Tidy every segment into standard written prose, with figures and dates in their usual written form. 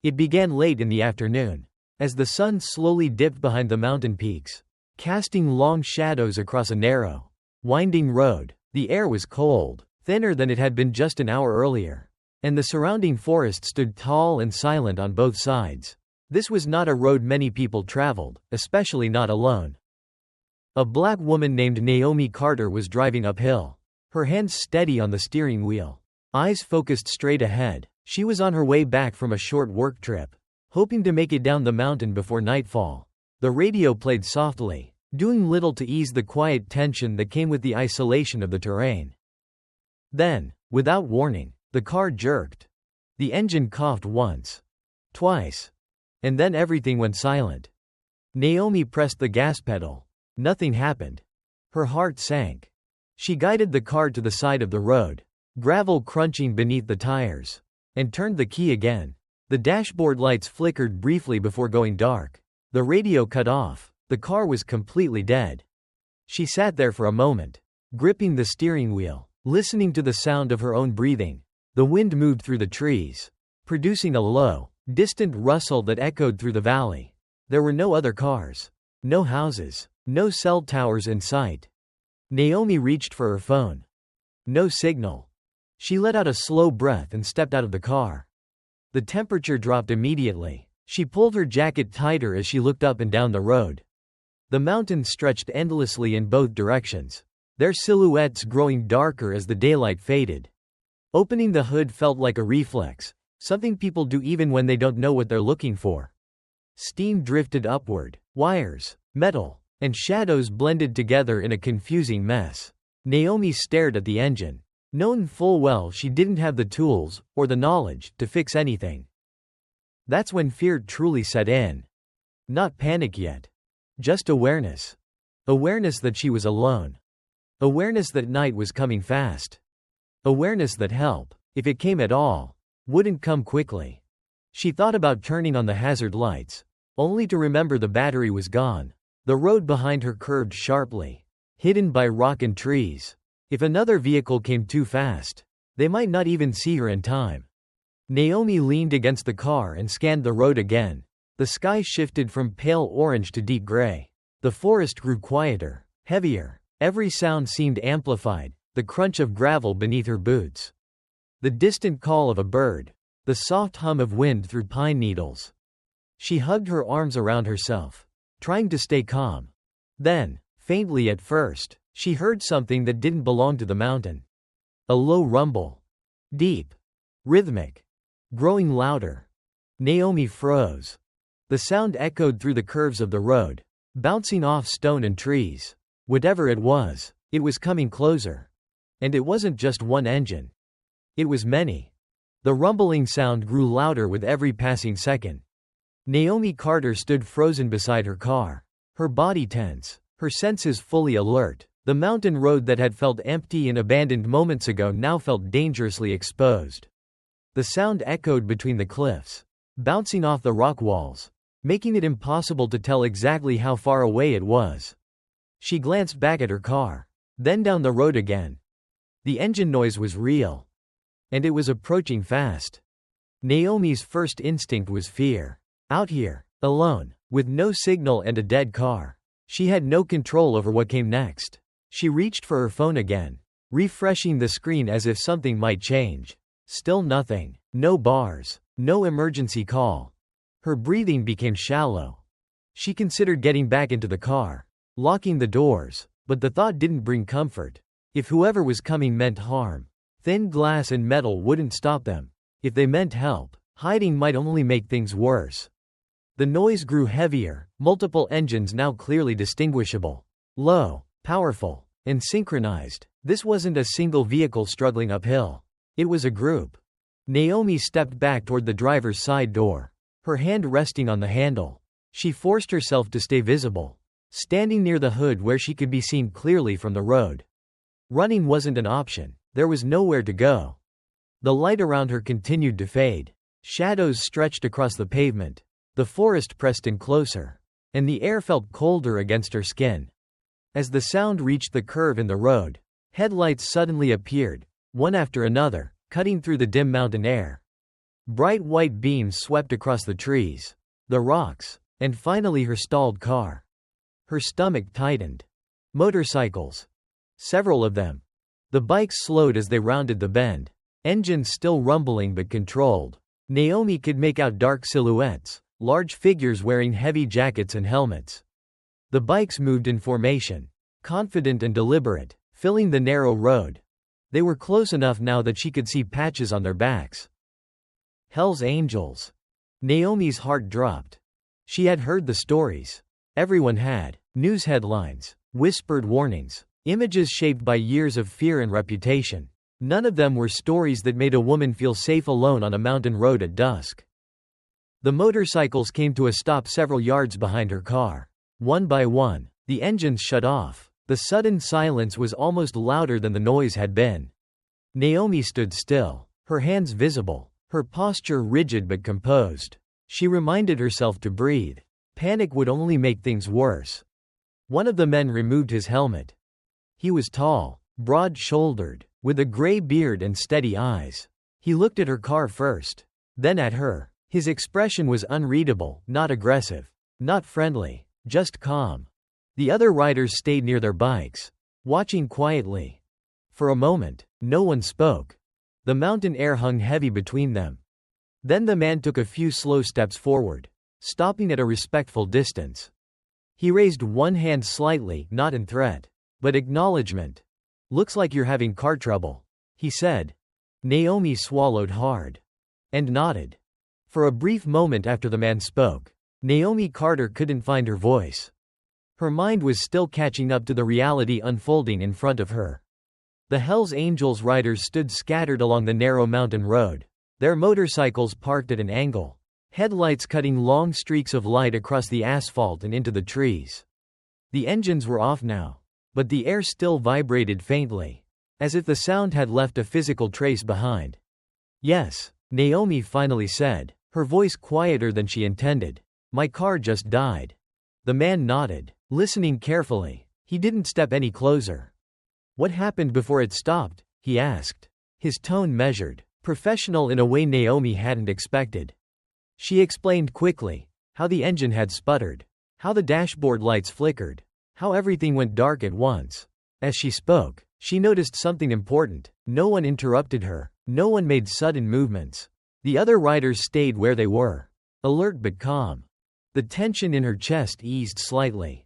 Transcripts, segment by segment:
It began late in the afternoon, as the sun slowly dipped behind the mountain peaks, casting long shadows across a narrow, winding road. The air was cold, thinner than it had been just an hour earlier, and the surrounding forest stood tall and silent on both sides. This was not a road many people traveled, especially not alone. A black woman named Naomi Carter was driving uphill, her hands steady on the steering wheel, eyes focused straight ahead. She was on her way back from a short work trip, hoping to make it down the mountain before nightfall. The radio played softly, doing little to ease the quiet tension that came with the isolation of the terrain. Then, without warning, the car jerked. The engine coughed once, twice, and then everything went silent. Naomi pressed the gas pedal. Nothing happened. Her heart sank. She guided the car to the side of the road, gravel crunching beneath the tires, and turned the key again. The dashboard lights flickered briefly before going dark. The radio cut off. The car was completely dead. She sat there for a moment, gripping the steering wheel, listening to the sound of her own breathing. The wind moved through the trees, producing a low, distant rustle that echoed through the valley. There were no other cars, no houses, no cell towers in sight. Naomi reached for her phone. No signal. She let out a slow breath and stepped out of the car. The temperature dropped immediately. She pulled her jacket tighter as she looked up and down the road. The mountains stretched endlessly in both directions, their silhouettes growing darker as the daylight faded. Opening the hood felt like a reflex, something people do even when they don't know what they're looking for. Steam drifted upward, wires, metal, and shadows blended together in a confusing mess. Naomi stared at the engine, knowing full well she didn't have the tools, or the knowledge, to fix anything. That's when fear truly set in. Not panic yet. Just awareness. Awareness that she was alone. Awareness that night was coming fast. Awareness that help, if it came at all, wouldn't come quickly. She thought about turning on the hazard lights, only to remember the battery was gone. The road behind her curved sharply, hidden by rock and trees. If another vehicle came too fast, they might not even see her in time. Naomi leaned against the car and scanned the road again. The sky shifted from pale orange to deep gray. The forest grew quieter, heavier. Every sound seemed amplified, the crunch of gravel beneath her boots, the distant call of a bird, the soft hum of wind through pine needles. She hugged her arms around herself, trying to stay calm. Then, faintly at first, she heard something that didn't belong to the mountain. A low rumble. Deep. Rhythmic. Growing louder. Naomi froze. The sound echoed through the curves of the road, bouncing off stone and trees. Whatever it was coming closer. And it wasn't just one engine. It was many. The rumbling sound grew louder with every passing second. Naomi Carter stood frozen beside her car, her body tense, her senses fully alert. The mountain road that had felt empty and abandoned moments ago now felt dangerously exposed. The sound echoed between the cliffs, bouncing off the rock walls, making it impossible to tell exactly how far away it was. She glanced back at her car, then down the road again. The engine noise was real. And it was approaching fast. Naomi's first instinct was fear. Out here, alone, with no signal and a dead car. She had no control over what came next. She reached for her phone again, refreshing the screen as if something might change. Still nothing. No bars. No emergency call. Her breathing became shallow. She considered getting back into the car, locking the doors, but the thought didn't bring comfort. If whoever was coming meant harm, thin glass and metal wouldn't stop them. If they meant help, hiding might only make things worse. The noise grew heavier, multiple engines now clearly distinguishable. Low, powerful, and synchronized. This wasn't a single vehicle struggling uphill. It was a group. Naomi stepped back toward the driver's side door, her hand resting on the handle. She forced herself to stay visible, standing near the hood where she could be seen clearly from the road. Running wasn't an option. There was nowhere to go. The light around her continued to fade. Shadows stretched across the pavement. The forest pressed in closer, and the air felt colder against her skin. As the sound reached the curve in the road, headlights suddenly appeared, one after another, cutting through the dim mountain air. Bright white beams swept across the trees, the rocks, and finally her stalled car. Her stomach tightened. Motorcycles. Several of them. The bikes slowed as they rounded the bend. Engines still rumbling but controlled. Naomi could make out dark silhouettes, large figures wearing heavy jackets and helmets. The bikes moved in formation, confident and deliberate, filling the narrow road. They were close enough now that she could see patches on their backs. Hell's Angels. Naomi's heart dropped. She had heard the stories. Everyone had. News headlines, whispered warnings, images shaped by years of fear and reputation. None of them were stories that made a woman feel safe alone on a mountain road at dusk. The motorcycles came to a stop several yards behind her car. One by one, the engines shut off. The sudden silence was almost louder than the noise had been. Naomi stood still, her hands visible, her posture rigid but composed. She reminded herself to breathe. Panic would only make things worse. One of the men removed his helmet. He was tall, broad-shouldered, with a gray beard and steady eyes. He looked at her car first, then at her. His expression was unreadable, not aggressive, not friendly, just calm. The other riders stayed near their bikes, watching quietly. For a moment, no one spoke. The mountain air hung heavy between them. Then the man took a few slow steps forward, stopping at a respectful distance. He raised one hand slightly, not in threat, but acknowledgement. "Looks like you're having car trouble," he said. Naomi swallowed hard and nodded. For a brief moment after the man spoke, Naomi Carter couldn't find her voice. Her mind was still catching up to the reality unfolding in front of her. The Hells Angels riders stood scattered along the narrow mountain road, their motorcycles parked at an angle, headlights cutting long streaks of light across the asphalt and into the trees. The engines were off now, but the air still vibrated faintly, as if the sound had left a physical trace behind. "Yes," Naomi finally said, her voice quieter than she intended. "My car just died." The man nodded, listening carefully. He didn't step any closer. "What happened before it stopped?" he asked. His tone measured, professional in a way Naomi hadn't expected. She explained quickly how the engine had sputtered, how the dashboard lights flickered, how everything went dark at once. As she spoke, she noticed something important. No one interrupted her, no one made sudden movements. The other riders stayed where they were, alert but calm. The tension in her chest eased slightly.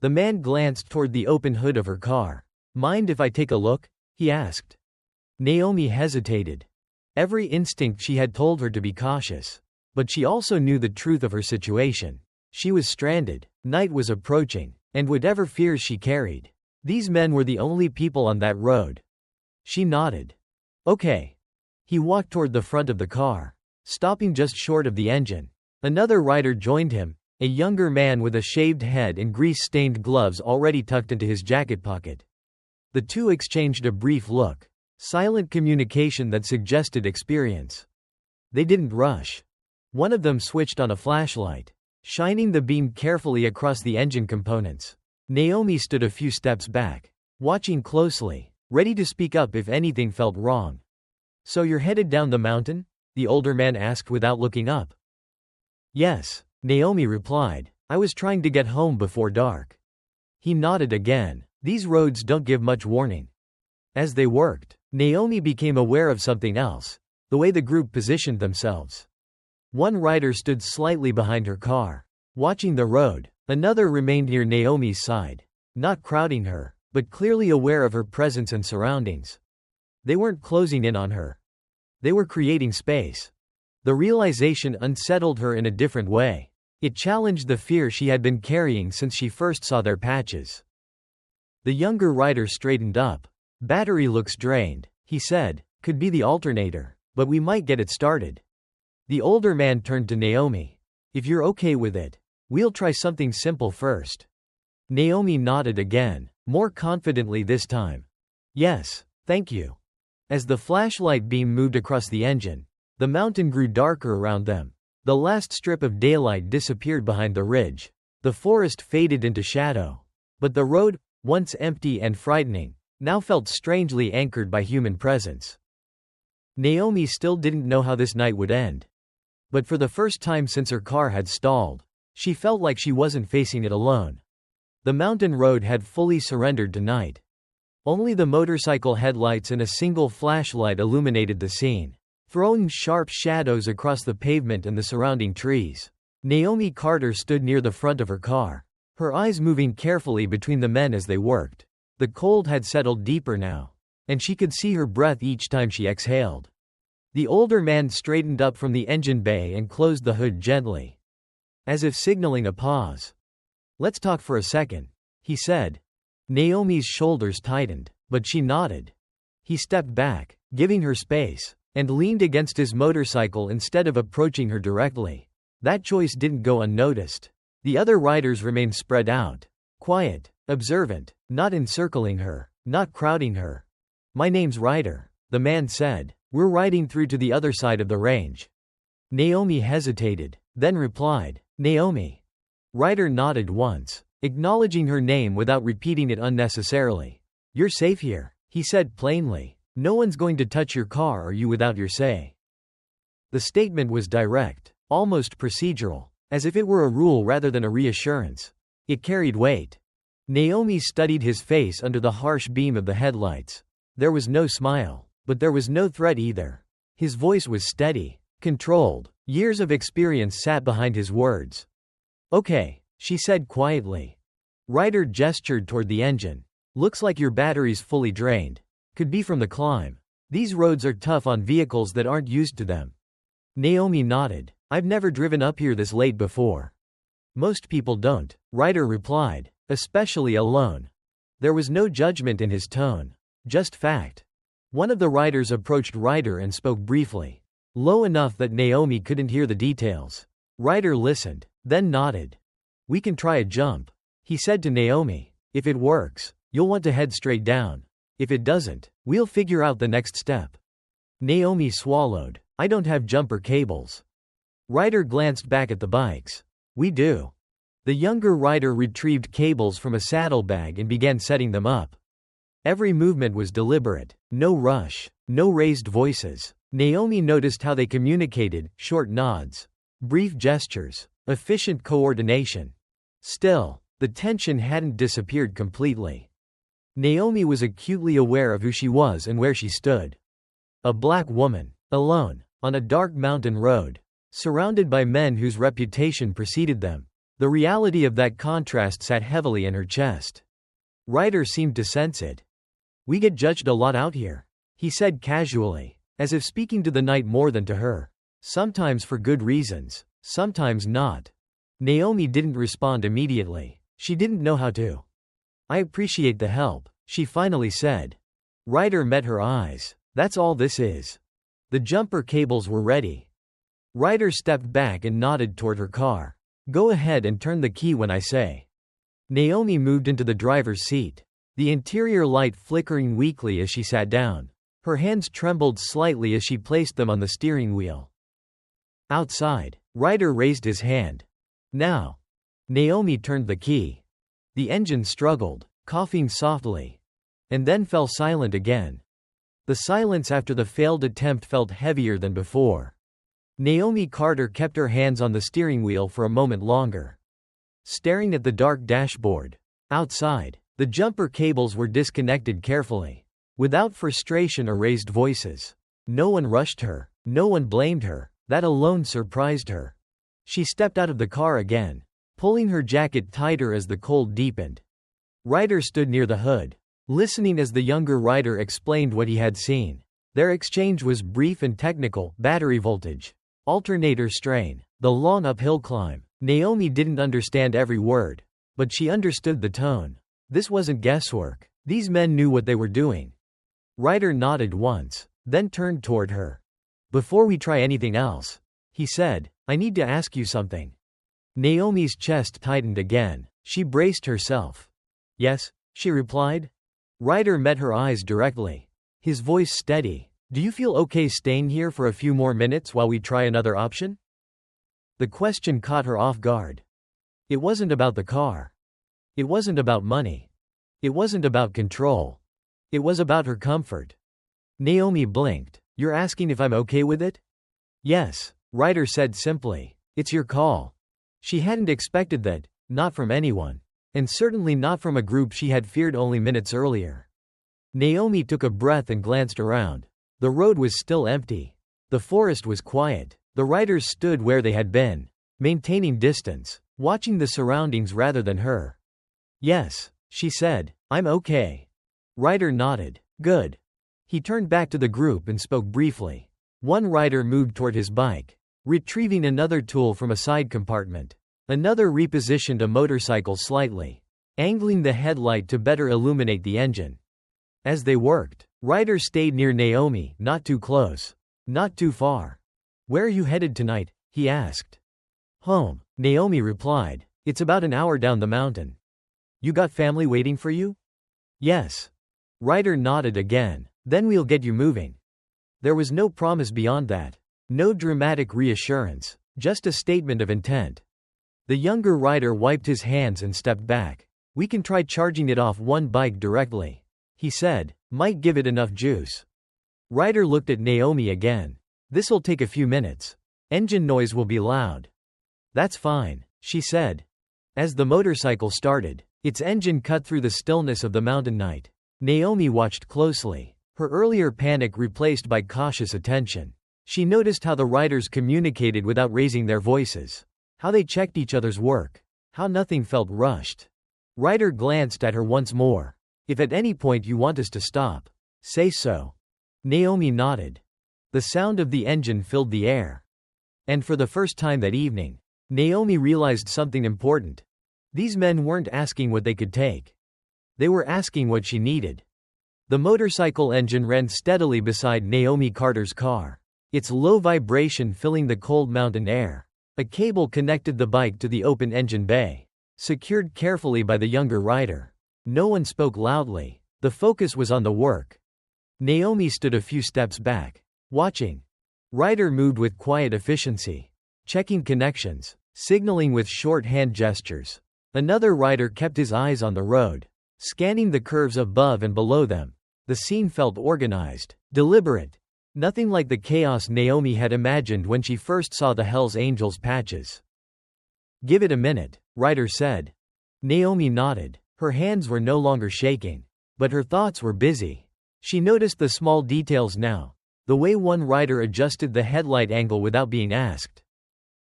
The man glanced toward the open hood of her car. "Mind if I take a look?" he asked. Naomi hesitated. Every instinct she had told her to be cautious. But she also knew the truth of her situation. She was stranded, night was approaching, and whatever fears she carried, these men were the only people on that road. She nodded. "Okay." He walked toward the front of the car, stopping just short of the engine. Another rider joined him, a younger man with a shaved head and grease-stained gloves already tucked into his jacket pocket. The two exchanged a brief look, silent communication that suggested experience. They didn't rush. One of them switched on a flashlight, shining the beam carefully across the engine components. Naomi stood a few steps back, watching closely, ready to speak up if anything felt wrong. "So you're headed down the mountain?" the older man asked without looking up. "Yes," Naomi replied. "I was trying to get home before dark." He nodded again. These roads don't give much warning. As they worked, Naomi became aware of something else, the way the group positioned themselves. One rider stood slightly behind her car, watching the road. Another remained near Naomi's side, not crowding her, but clearly aware of her presence and surroundings. They weren't closing in on her. They were creating space. The realization unsettled her in a different way. It challenged the fear she had been carrying since she first saw their patches. The younger rider straightened up. "Battery looks drained," he said. "Could be the alternator, but we might get it started." The older man turned to Naomi. "If you're okay with it, we'll try something simple first." Naomi nodded again, more confidently this time. "Yes, thank you." As the flashlight beam moved across the engine, the mountain grew darker around them. The last strip of daylight disappeared behind the ridge. The forest faded into shadow. But the road, once empty and frightening, now felt strangely anchored by human presence. Naomi still didn't know how this night would end. But for the first time since her car had stalled, she felt like she wasn't facing it alone. The mountain road had fully surrendered to night. Only the motorcycle headlights and a single flashlight illuminated the scene, throwing sharp shadows across the pavement and the surrounding trees. Naomi Carter stood near the front of her car, her eyes moving carefully between the men as they worked. The cold had settled deeper now, and she could see her breath each time she exhaled. The older man straightened up from the engine bay and closed the hood gently, as if signaling a pause. "Let's talk for a second," he said. Naomi's shoulders tightened, but she nodded. He stepped back, giving her space, and leaned against his motorcycle instead of approaching her directly. That choice didn't go unnoticed. The other riders remained spread out, quiet, observant, not encircling her, not crowding her. "My name's Ryder," the man said. "We're riding through to the other side of the range." Naomi hesitated, then replied, "Naomi." Ryder nodded once, acknowledging her name without repeating it unnecessarily. "You're safe here," he said plainly. "No one's going to touch your car or you without your say." The statement was direct, almost procedural, as if it were a rule rather than a reassurance. It carried weight. Naomi studied his face under the harsh beam of the headlights. There was no smile, but there was no threat either. His voice was steady, controlled. Years of experience sat behind his words. "Okay," she said quietly. Ryder gestured toward the engine. "Looks like your battery's fully drained. Could be from the climb. These roads are tough on vehicles that aren't used to them." Naomi nodded. "I've never driven up here this late before." "Most people don't," Ryder replied, "especially alone." There was no judgment in his tone, just fact. One of the riders approached Ryder and spoke briefly, low enough that Naomi couldn't hear the details. Ryder listened, then nodded. "We can try a jump," he said to Naomi. "If it works, you'll want to head straight down. If it doesn't, we'll figure out the next step." Naomi swallowed. "I don't have jumper cables." Ryder glanced back at the bikes. "We do." The younger rider retrieved cables from a saddlebag and began setting them up. Every movement was deliberate, no rush, no raised voices. Naomi noticed how they communicated, short nods, brief gestures, efficient coordination. Still, the tension hadn't disappeared completely. Naomi was acutely aware of who she was and where she stood. A black woman, alone, on a dark mountain road, surrounded by men whose reputation preceded them. The reality of that contrast sat heavily in her chest. Ryder seemed to sense it. "We get judged a lot out here," he said casually, as if speaking to the night more than to her. "Sometimes for good reasons, sometimes not." Naomi didn't respond immediately. She didn't know how to. "I appreciate the help," she finally said. Ryder met her eyes. "That's all this is." The jumper cables were ready. Ryder stepped back and nodded toward her car. "Go ahead and turn the key when I say." Naomi moved into the driver's seat, the interior light flickering weakly as she sat down. Her hands trembled slightly as she placed them on the steering wheel. Outside, Ryder raised his hand. "Now." Naomi turned the key. The engine struggled, coughing softly, and then fell silent again. The silence after the failed attempt felt heavier than before. Naomi Carter kept her hands on the steering wheel for a moment longer, staring at the dark dashboard. Outside, the jumper cables were disconnected carefully, without frustration or raised voices. No one rushed her, no one blamed her. That alone surprised her. She stepped out of the car again, pulling her jacket tighter as the cold deepened. Ryder stood near the hood, listening as the younger rider explained what he had seen. Their exchange was brief and technical: battery voltage, alternator strain, the long uphill climb. Naomi didn't understand every word, but she understood the tone. This wasn't guesswork. These men knew what they were doing. Ryder nodded once, then turned toward her. "Before we try anything else," he said, "I need to ask you something." Naomi's chest tightened again. She braced herself. "Yes," she replied. Ryder met her eyes directly, his voice steady. "Do you feel okay staying here for a few more minutes while we try another option?" The question caught her off guard. It wasn't about the car. It wasn't about money. It wasn't about control. It was about her comfort. Naomi blinked, You're asking if I'm okay with it? Yes, Ryder said simply. It's your call. She hadn't expected that, not from anyone. And certainly not from a group she had feared only minutes earlier. Naomi took a breath and glanced around. The road was still empty. The forest was quiet. The riders stood where they had been, maintaining distance, watching the surroundings rather than her. Yes, she said, I'm okay. Ryder nodded. Good. He turned back to the group and spoke briefly. One rider moved toward his bike, retrieving another tool from a side compartment. Another repositioned a motorcycle slightly, angling the headlight to better illuminate the engine. As they worked, Ryder stayed near Naomi, not too close, not too far. Where are you headed tonight? He asked. Home, Naomi replied. It's about an hour down the mountain. You got family waiting for you? Yes. Ryder nodded again. Then we'll get you moving. There was no promise beyond that. No dramatic reassurance, just a statement of intent. The younger rider wiped his hands and stepped back. We can try charging it off one bike directly, he said. Might give it enough juice. Ryder looked at Naomi again. This'll take a few minutes. Engine noise will be loud. That's fine, she said. As the motorcycle started, its engine cut through the stillness of the mountain night. Naomi watched closely, her earlier panic replaced by cautious attention. She noticed how the riders communicated without raising their voices, how they checked each other's work, how nothing felt rushed. Ryder glanced at her once more. If at any point you want us to stop, say so. Naomi nodded. The sound of the engine filled the air. And for the first time that evening, Naomi realized something important. These men weren't asking what they could take. They were asking what she needed. The motorcycle engine ran steadily beside Naomi Carter's car, its low vibration filling the cold mountain air. A cable connected the bike to the open engine bay, secured carefully by the younger rider. No one spoke loudly. The focus was on the work. Naomi stood a few steps back, watching. Ryder moved with quiet efficiency, checking connections, signaling with short hand gestures. Another rider kept his eyes on the road, scanning the curves above and below them. The scene felt organized, deliberate. Nothing like the chaos Naomi had imagined when she first saw the Hells Angels patches. Give it a minute, Ryder said. Naomi nodded. Her hands were no longer shaking, but her thoughts were busy. She noticed the small details now. The way one rider adjusted the headlight angle without being asked.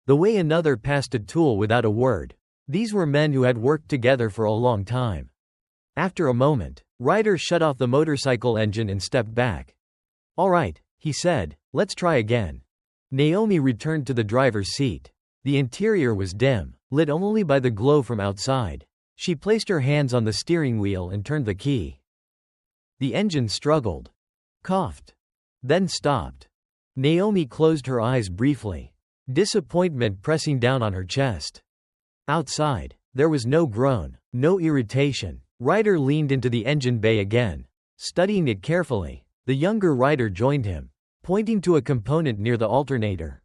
The way another passed a tool without a word. These were men who had worked together for a long time. After a moment, Ryder shut off the motorcycle engine and stepped back. All right, he said, let's try again. Naomi returned to the driver's seat. The interior was dim, lit only by the glow from outside. She placed her hands on the steering wheel and turned the key. The engine struggled, coughed, then stopped. Naomi closed her eyes briefly, disappointment pressing down on her chest. Outside, there was no groan, no irritation. Ryder leaned into the engine bay again, studying it carefully. The younger rider joined him, pointing to a component near the alternator.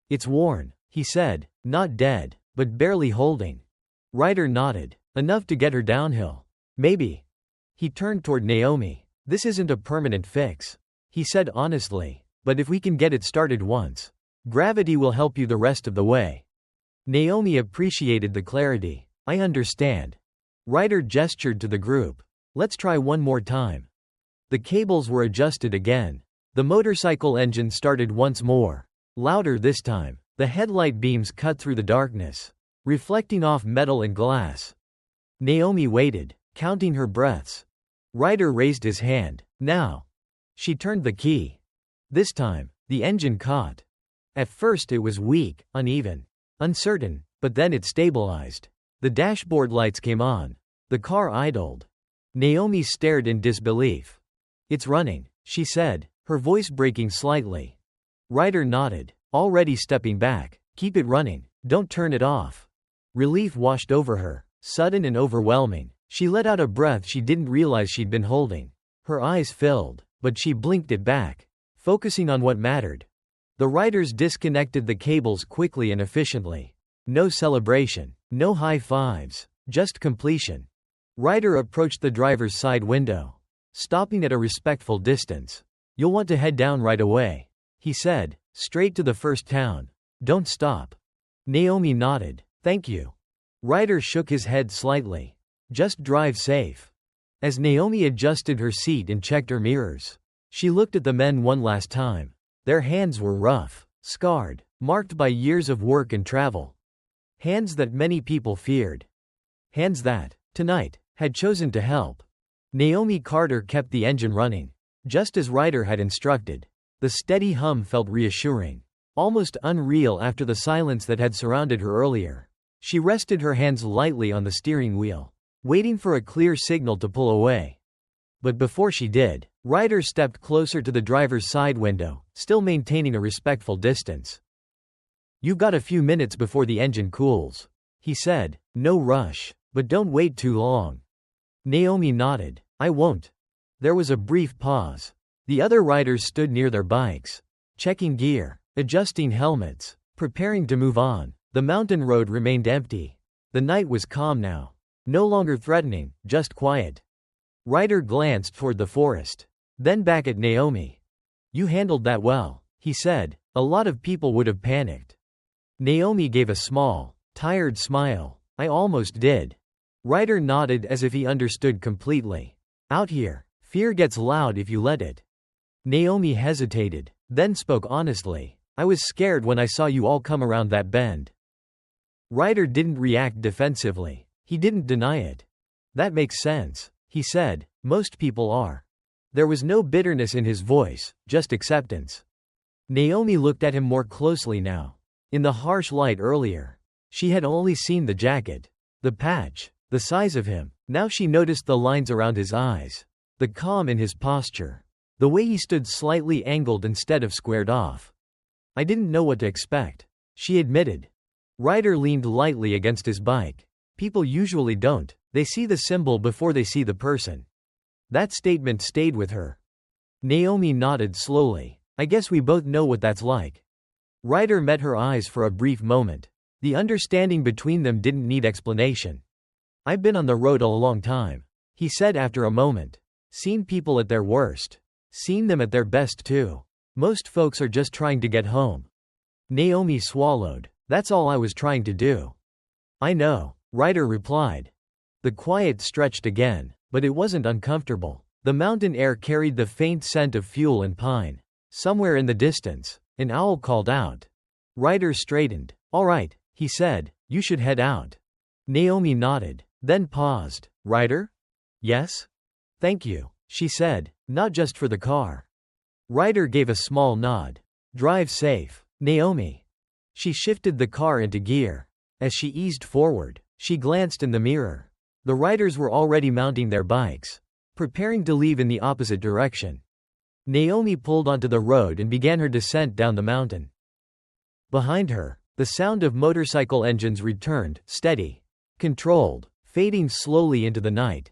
It's worn, he said, not dead, but barely holding. Ryder nodded. Enough to get her downhill. Maybe. He turned toward Naomi. This isn't a permanent fix, he said honestly, but if we can get it started once, gravity will help you the rest of the way. Naomi appreciated the clarity. I understand. Ryder gestured to the group. Let's try one more time. The cables were adjusted again. The motorcycle engine started once more. Louder this time. The headlight beams cut through the darkness, reflecting off metal and glass. Naomi waited, counting her breaths. Ryder raised his hand. Now. She turned the key. This time, the engine caught. At first it was weak, uneven, uncertain, but then it stabilized. The dashboard lights came on. The car idled. Naomi stared in disbelief. It's running, she said, her voice breaking slightly. Ryder nodded, already stepping back. Keep it running, don't turn it off. Relief washed over her, sudden and overwhelming. She let out a breath she didn't realize she'd been holding. Her eyes filled, but she blinked it back, focusing on what mattered. The riders disconnected the cables quickly and efficiently. No celebration, no high fives, just completion. Ryder approached the driver's side window, stopping at a respectful distance. You'll want to head down right away, he said. Straight to the first town. Don't stop. Naomi nodded. Thank you. Ryder shook his head slightly. Just drive safe. As Naomi adjusted her seat and checked her mirrors, she looked at the men one last time. Their hands were rough, scarred, marked by years of work and travel. Hands that many people feared. Hands that, tonight, had chosen to help. Naomi Carter kept the engine running, just as Ryder had instructed. The steady hum felt reassuring, almost unreal after the silence that had surrounded her earlier. She rested her hands lightly on the steering wheel, waiting for a clear signal to pull away. But before she did, Ryder stepped closer to the driver's side window, still maintaining a respectful distance. You've got a few minutes before the engine cools, he said. No rush, but don't wait too long. Naomi nodded. I won't. There was a brief pause. The other riders stood near their bikes, checking gear, adjusting helmets, preparing to move on. The mountain road remained empty. The night was calm now. No longer threatening, just quiet. Ryder glanced toward the forest, then back at Naomi. You handled that well, he said. A lot of people would have panicked. Naomi gave a small, tired smile. I almost did. Ryder nodded as if he understood completely. Out here, fear gets loud if you let it. Naomi hesitated, then spoke honestly. I was scared when I saw you all come around that bend. Ryder didn't react defensively. He didn't deny it. That makes sense, he said. Most people are. There was no bitterness in his voice, just acceptance. Naomi looked at him more closely now. In the harsh light earlier, she had only seen the jacket, the patch, the size of him. Now she noticed the lines around his eyes, the calm in his posture, the way he stood slightly angled instead of squared off. I didn't know what to expect, she admitted. Ryder leaned lightly against his bike. People usually don't. They see the symbol before they see the person. That statement stayed with her. Naomi nodded slowly. I guess we both know what that's like. Ryder met her eyes for a brief moment. The understanding between them didn't need explanation. I've been on the road a long time, he said after a moment. Seen people at their worst. Seen them at their best too. Most folks are just trying to get home. Naomi swallowed. That's all I was trying to do. I know, Ryder replied. The quiet stretched again, but it wasn't uncomfortable. The mountain air carried the faint scent of fuel and pine. Somewhere in the distance, an owl called out. Ryder straightened. All right, he said, you should head out. Naomi nodded, then paused. Ryder? Yes? Thank you, she said, not just for the car. Ryder gave a small nod. Drive safe, Naomi. She shifted the car into gear. As she eased forward, she glanced in the mirror. The riders were already mounting their bikes, preparing to leave in the opposite direction. Naomi pulled onto the road and began her descent down the mountain. Behind her, the sound of motorcycle engines returned, steady, controlled, fading slowly into the night.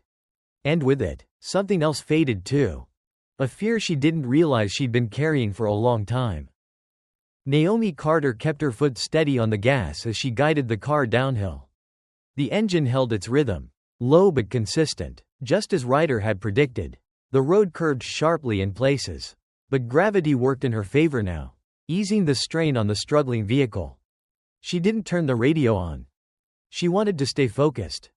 And with it, something else faded too. A fear she didn't realize she'd been carrying for a long time. Naomi Carter kept her foot steady on the gas as she guided the car downhill. The engine held its rhythm, low but consistent, just as Ryder had predicted. The road curved sharply in places, but gravity worked in her favor now, easing the strain on the struggling vehicle. She didn't turn the radio on. She wanted to stay focused.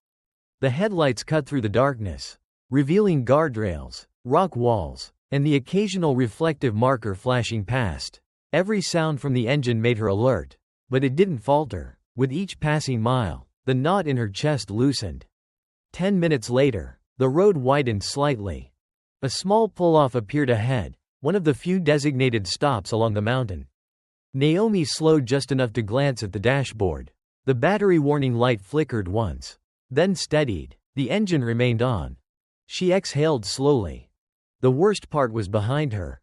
The headlights cut through the darkness, revealing guardrails, rock walls, and the occasional reflective marker flashing past. Every sound from the engine made her alert, but it didn't falter. With each passing mile, the knot in her chest loosened. 10 minutes later, the road widened slightly. A small pull-off appeared ahead, one of the few designated stops along the mountain. Naomi slowed just enough to glance at the dashboard. The battery warning light flickered once, then steadied. The engine remained on. She exhaled slowly. The worst part was behind her.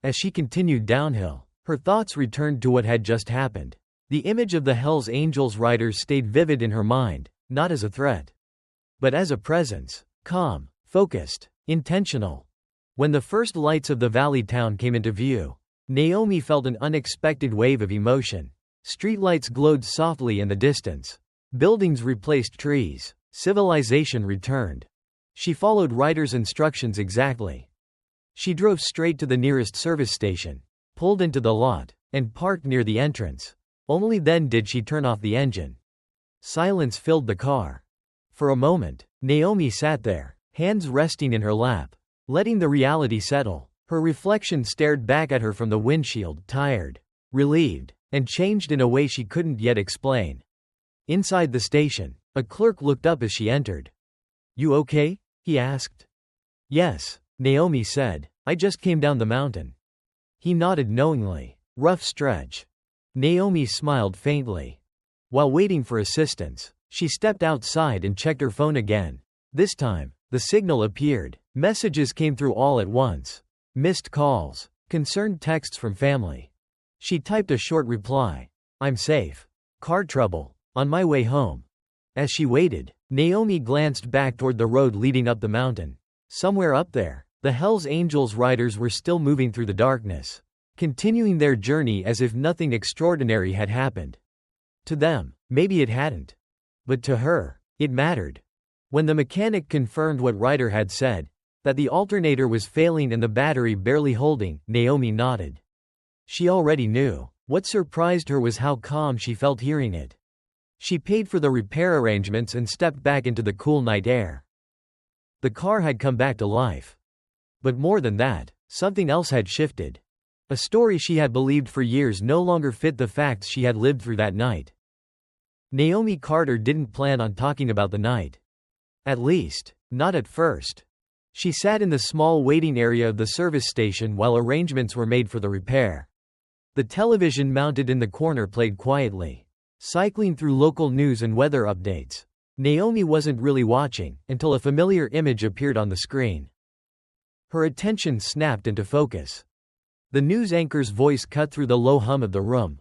As she continued downhill, her thoughts returned to what had just happened. The image of the Hells Angels riders stayed vivid in her mind, not as a threat, but as a presence, calm, focused, intentional. When the first lights of the valley town came into view, Naomi felt an unexpected wave of emotion. Streetlights glowed softly in the distance. Buildings replaced trees. Civilization returned. She followed Ryder's instructions exactly. She drove straight to the nearest service station, pulled into the lot, and parked near the entrance. Only then did she turn off the engine. Silence filled the car. For a moment, Naomi sat there, hands resting in her lap, letting the reality settle. Her reflection stared back at her from the windshield, tired, relieved, and changed in a way she couldn't yet explain. Inside the station, a clerk looked up as she entered. "You okay?" he asked. "Yes," Naomi said. "I just came down the mountain." He nodded knowingly. "Rough stretch." Naomi smiled faintly. While waiting for assistance, she stepped outside and checked her phone again. This time, the signal appeared. Messages came through all at once. Missed calls, concerned texts from family. She typed a short reply. "I'm safe. Car trouble. On my way home." As she waited, Naomi glanced back toward the road leading up the mountain. Somewhere up there, the Hells Angels riders were still moving through the darkness, continuing their journey as if nothing extraordinary had happened. To them, maybe it hadn't. But to her, it mattered. When the mechanic confirmed what Ryder had said, that the alternator was failing and the battery barely holding, Naomi nodded. She already knew. What surprised her was how calm she felt hearing it. She paid for the repair arrangements and stepped back into the cool night air. The car had come back to life. But more than that, something else had shifted. A story she had believed for years no longer fit the facts she had lived through that night. Naomi Carter didn't plan on talking about the night. At least, not at first. She sat in the small waiting area of the service station while arrangements were made for the repair. The television mounted in the corner played quietly, cycling through local news and weather updates. Naomi wasn't really watching, until a familiar image appeared on the screen. Her attention snapped into focus. The news anchor's voice cut through the low hum of the room.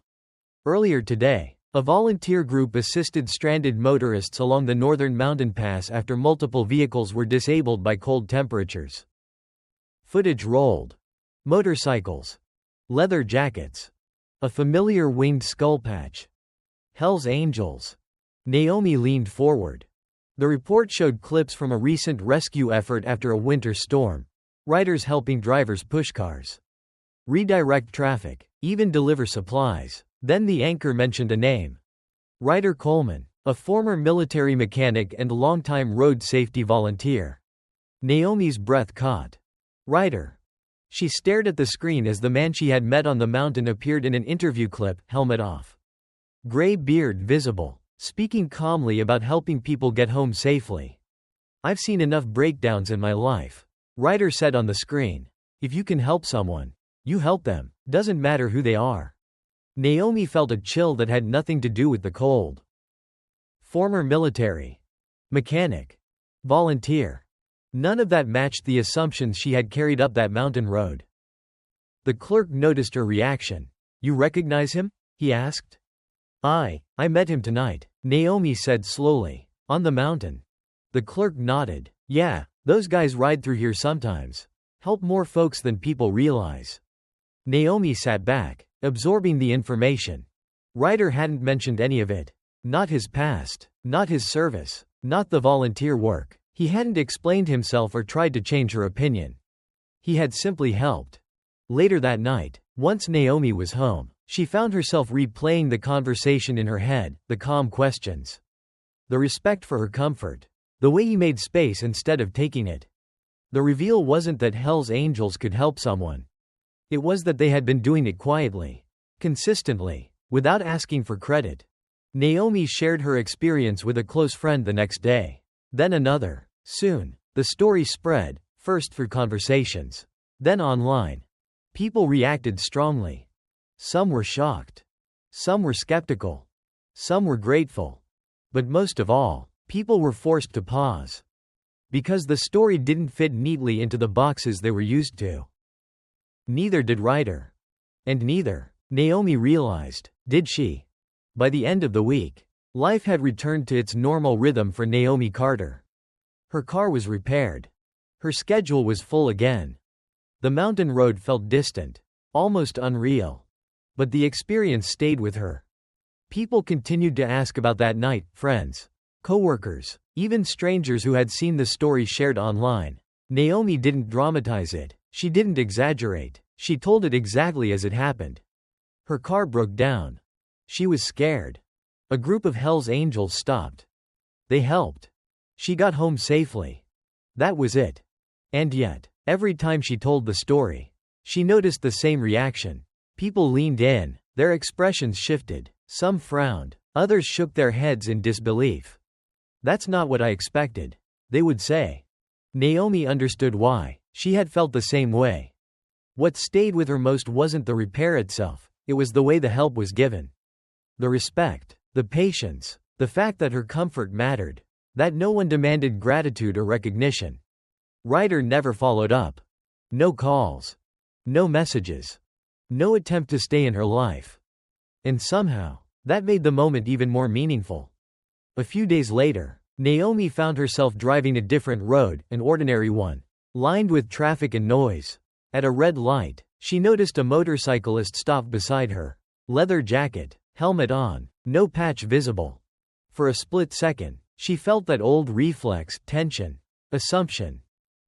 Earlier today, a volunteer group assisted stranded motorists along the northern mountain pass after multiple vehicles were disabled by cold temperatures. Footage rolled. Motorcycles. Leather jackets. A familiar winged skull patch. Hells Angels. Naomi leaned forward. The report showed clips from a recent rescue effort after a winter storm. Riders helping drivers push cars, redirect traffic, even deliver supplies. Then the anchor mentioned a name. Ryder Coleman, a former military mechanic and longtime road safety volunteer. Naomi's breath caught. Ryder. She stared at the screen as the man she had met on the mountain appeared in an interview clip, helmet off. Gray beard visible, speaking calmly about helping people get home safely. "I've seen enough breakdowns in my life," Ryder said on the screen. "If you can help someone, you help them, doesn't matter who they are." Naomi felt a chill that had nothing to do with the cold. Former military. Mechanic. Volunteer. None of that matched the assumptions she had carried up that mountain road. The clerk noticed her reaction. "You recognize him?" he asked. I met him tonight," Naomi said slowly. "On the mountain." The clerk nodded. "Yeah, those guys ride through here sometimes. Help more folks than people realize." Naomi sat back, absorbing the information. Ryder hadn't mentioned any of it. Not his past, not his service, not the volunteer work. He hadn't explained himself or tried to change her opinion. He had simply helped. Later that night, once Naomi was home, she found herself replaying the conversation in her head, the calm questions. The respect for her comfort. The way he made space instead of taking it. The reveal wasn't that Hell's Angels could help someone. It was that they had been doing it quietly, consistently, without asking for credit. Naomi shared her experience with a close friend the next day. Then another. Soon, the story spread, first through conversations, then online. People reacted strongly. Some were shocked. Some were skeptical. Some were grateful. But most of all, people were forced to pause. Because the story didn't fit neatly into the boxes they were used to. Neither did Ryder. And neither, Naomi realized, did she. By the end of the week, life had returned to its normal rhythm for Naomi Carter. Her car was repaired. Her schedule was full again. The mountain road felt distant, almost unreal. But the experience stayed with her. People continued to ask about that night, friends, coworkers, even strangers who had seen the story shared online. Naomi didn't dramatize it. She didn't exaggerate. She told it exactly as it happened. Her car broke down. She was scared. A group of Hell's Angels stopped. They helped. She got home safely. That was it. And yet, every time she told the story, she noticed the same reaction. People leaned in, their expressions shifted. Some frowned, others shook their heads in disbelief. "That's not what I expected," they would say. Naomi understood why. She had felt the same way. What stayed with her most wasn't the repair itself, it was the way the help was given. The respect, the patience, the fact that her comfort mattered, that no one demanded gratitude or recognition. Ryder never followed up. No calls. No messages. No attempt to stay in her life. And somehow, that made the moment even more meaningful. A few days later, Naomi found herself driving a different road, an ordinary one, lined with traffic and noise. At a red light, she noticed a motorcyclist stop beside her. Leather jacket, helmet on, no patch visible. For a split second, she felt that old reflex, tension, assumption.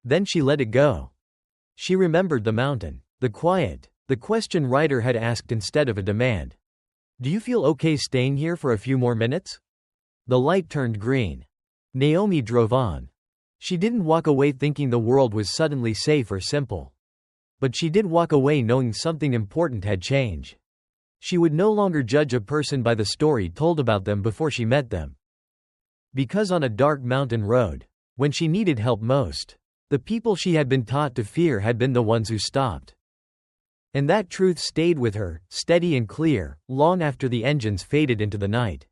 Then she let it go. She remembered the mountain, the quiet, the question Ryder had asked instead of a demand. "Do you feel okay staying here for a few more minutes?" The light turned green. Naomi drove on. She didn't walk away thinking the world was suddenly safe or simple. But she did walk away knowing something important had changed. She would no longer judge a person by the story told about them before she met them. Because on a dark mountain road, when she needed help most, the people she had been taught to fear had been the ones who stopped. And that truth stayed with her, steady and clear, long after the engines faded into the night.